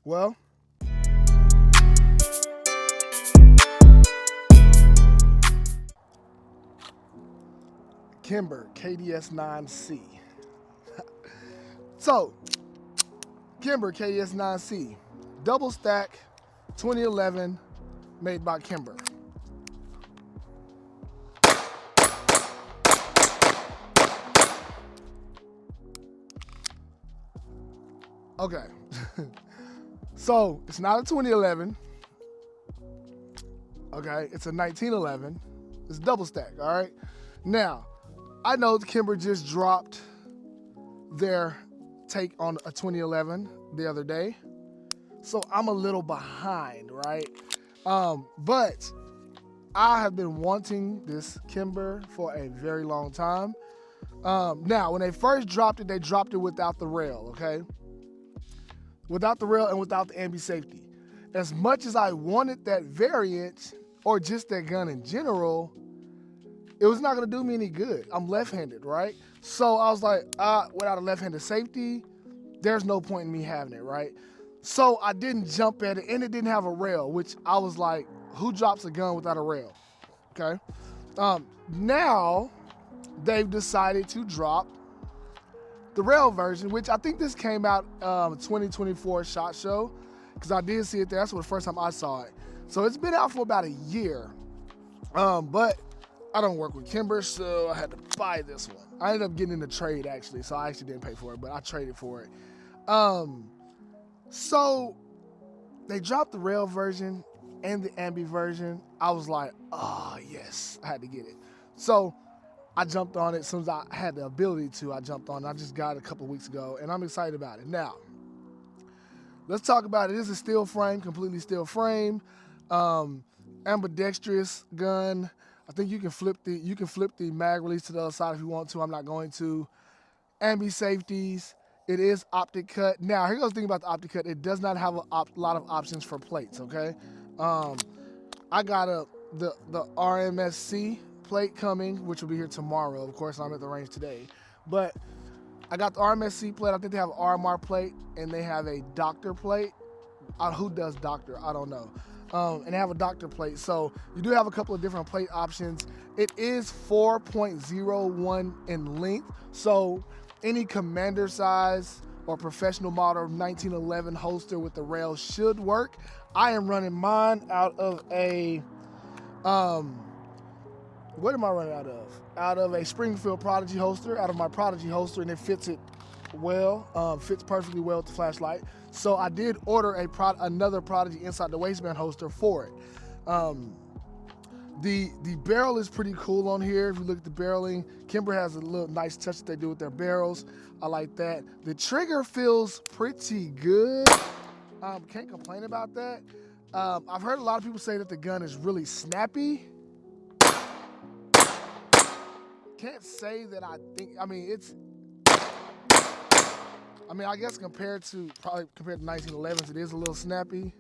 Well, Kimber KDS9C. So, Kimber KDS9C, double stack, 2011, made by Kimber. Okay, so it's not a 2011. Okay, it's a 1911. It's double stack. All right. Now, I know Kimber just dropped their take on a 2011 the other day, so I'm a little behind, right? But I have been wanting this Kimber for a very long time. Now, when they first dropped it, they dropped it without the rail, okay? Without the rail and without the ambi safety. As much as I wanted that variant, or just that gun in general, it was not gonna do me any good. I'm left-handed, right? So I was like, without a left-handed safety, there's no point in me having it, right? So I didn't jump at it, and it didn't have a rail, which I was like, who drops a gun without a rail, okay? Now, they've decided to drop the rail version, which I think this came out 2024 SHOT Show, because I did see it there. That's the first time I saw it. So it's been out for about a year, but I don't work with Kimber, so I had to buy this one. I ended up getting in the trade, actually, so I actually didn't pay for it, but I traded for it. So they dropped the rail version and the ambi version. I was like, oh, yes, I had to get it. So I jumped on it as soon as I had the ability to. I jumped on it. I just got it a couple weeks ago, and I'm excited about it. Now, let's talk about it. It is a steel frame, completely steel frame, ambidextrous gun. I think you can flip the mag release to the other side if you want to. I'm not going to. Ambi safeties. It is optic cut. Now, here goes the thing about the optic cut. It does not have a lot of options for plates, okay? I got the RMSC plate coming, which will be here tomorrow. Of course, I'm at the range today. But I got the RMSC plate. I think they have an RMR plate, and they have a doctor plate. Who does doctor? I don't know. And they have a doctor plate. So you do have a couple of different plate options. It is 4.01 in length. So any commander size or professional model 1911 holster with the rail should work. I am running mine out of a, what am I running out of? Out of a Springfield Prodigy holster, out of my Prodigy holster, and it fits it well, fits perfectly well with the flashlight. So I did order another Prodigy inside the waistband holster for it. The barrel is pretty cool on here. If you look at the barreling, Kimber has a little nice touch that they do with their barrels. I like that. The trigger feels pretty good. Can't complain about that. I've heard a lot of people say that the gun is really snappy. Can't say that I guess compared to 1911s, it is a little snappy.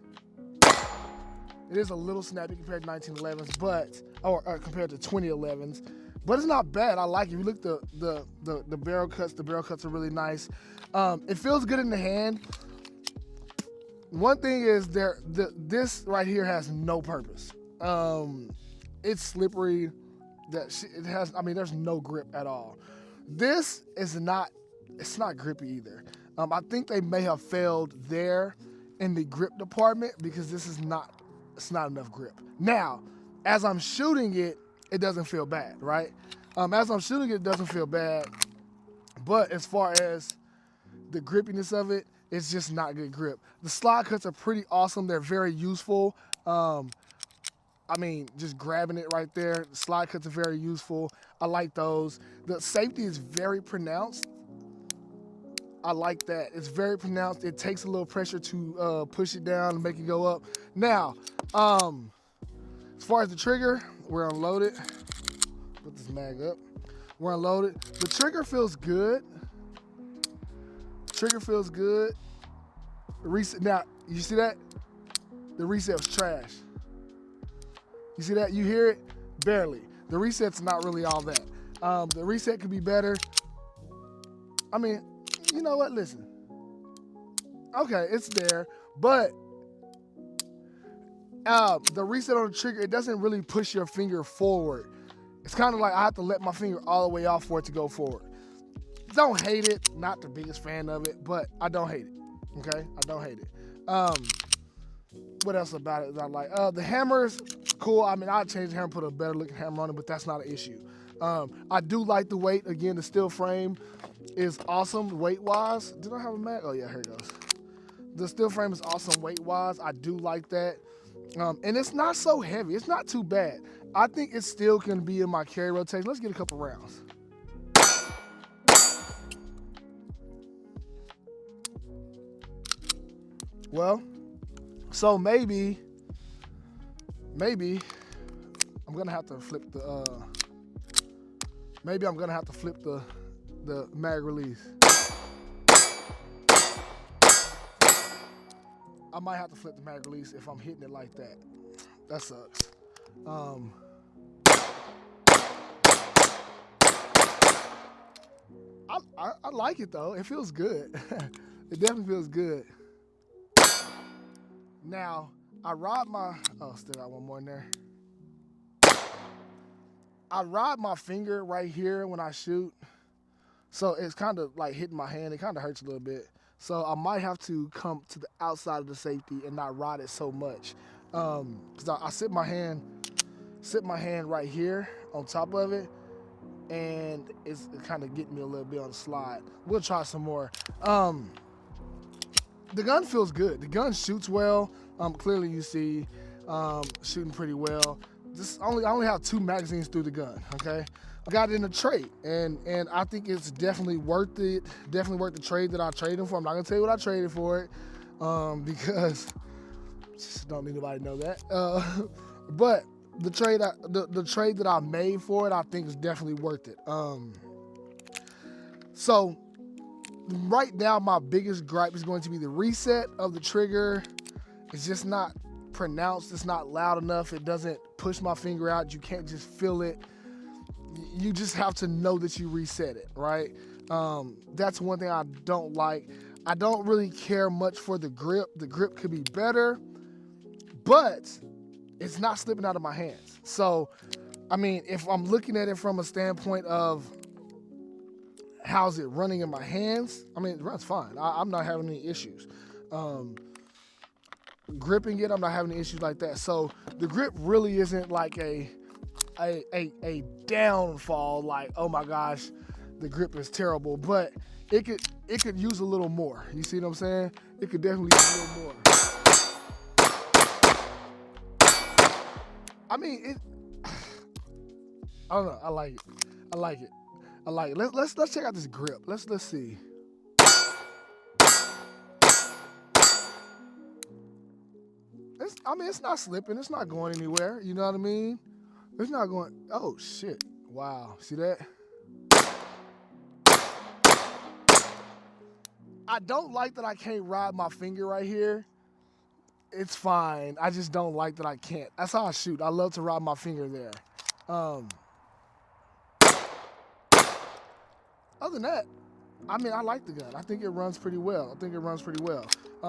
It is a little snappy compared to 1911s, or compared to 2011s, but it's not bad. I like it. If you look at the barrel cuts, are really nice. It feels good in the hand. One thing is this right here has no purpose. It's slippery. There's no grip at all. This is not. It's not grippy either. I think they may have failed there in the grip department because it's not enough grip. Now, as I'm shooting it, it doesn't feel bad, right? As I'm shooting it doesn't feel bad, but as far as the grippiness of it, it's just not good grip. The slide cuts are pretty awesome. They're very useful. Just grabbing it right there. The slide cuts are very useful. I like those. The safety is very pronounced. I like that. It's very pronounced. It takes a little pressure to push it down and make it go up. Now, as far as the trigger, we're unloaded. Put this mag up. We're unloaded. The trigger feels good. Trigger feels good. The reset. Now, you see that? The reset was trash. You see that? You hear it? Barely. The reset's not really all that. The reset could be better. you know what? Listen. Okay, it's there, but the reset on the trigger, it doesn't really push your finger forward. It's kind of like I have to let my finger all the way off for it to go forward. Don't hate it. Not the biggest fan of it, but I don't hate it. Okay, I don't hate it. What else about it that I like? The hammer's cool. I mean, I'd change the hammer, put a better looking hammer on it, but that's not an issue. I do like the weight. Again, the steel frame is awesome weight-wise. Did I have a mag? Oh yeah, here it goes. The steel frame is awesome weight-wise. I do like that. And it's not so heavy. It's not too bad. I think it still can be in my carry rotation. Let's get a couple rounds. Well, so maybe I'm gonna have to flip the the mag release. I might have to flip the mag release if I'm hitting it like that. That sucks. I like it though. It feels good. It definitely feels good. Now, I ride my, oh, still got one more in there. I ride my finger right here when I shoot. So it's kind of like hitting my hand. It kind of hurts a little bit. So I might have to come to the outside of the safety and not ride it so much. Cause I sit my hand right here on top of it, and it's kind of getting me a little bit on the slide. We'll try some more. The gun feels good. The gun shoots well. Clearly you see, shooting pretty well. I only have 2 magazines through the gun, okay? I got it in a trade, and I think it's definitely worth it. Definitely worth the trade that I traded for. I'm not gonna tell you what I traded for it, because just don't need nobody to know that. But the trade that I made for it, I think is definitely worth it. So right now, my biggest gripe is going to be the reset of the trigger. It's just not pronounced. It's not loud enough. It doesn't push my finger out. You can't just feel it. You just have to know that you reset it, right? That's one thing I don't like. I don't really care much for the grip. The grip could be better, but it's not slipping out of my hands. So, I mean, if I'm looking at it from a standpoint of how's it running in my hands, I mean, it runs fine. I'm not having any issues. Gripping it, I'm not having any issues like that. So the grip really isn't like a downfall, like, oh my gosh, the grip is terrible, but it could use a little more. You see what I'm saying? It could definitely use a little more. I mean, I don't know. I like it. Let's check out this grip. Let's see. It's not slipping. It's not going anywhere. You know what I mean? It's not going. Oh shit! Wow. See that? I don't like that I can't ride my finger right here. It's fine. I just don't like that I can't. That's how I shoot. I love to ride my finger there. Other than that, I mean, I like the gun. I think it runs pretty well.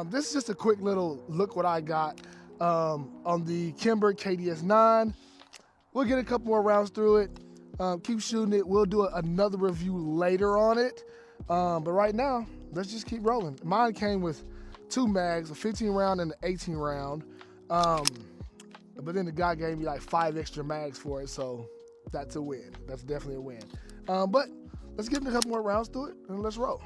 This is just a quick little look what I got on the Kimber KDS9. We'll get a couple more rounds through it. Keep shooting it. We'll do another review later on it. But right now, let's just keep rolling. Mine came with 2 mags, a 15 round and an 18 round. But then the guy gave me like 5 extra mags for it, so that's a win. That's definitely a win. But let's get a couple more rounds through it and let's roll.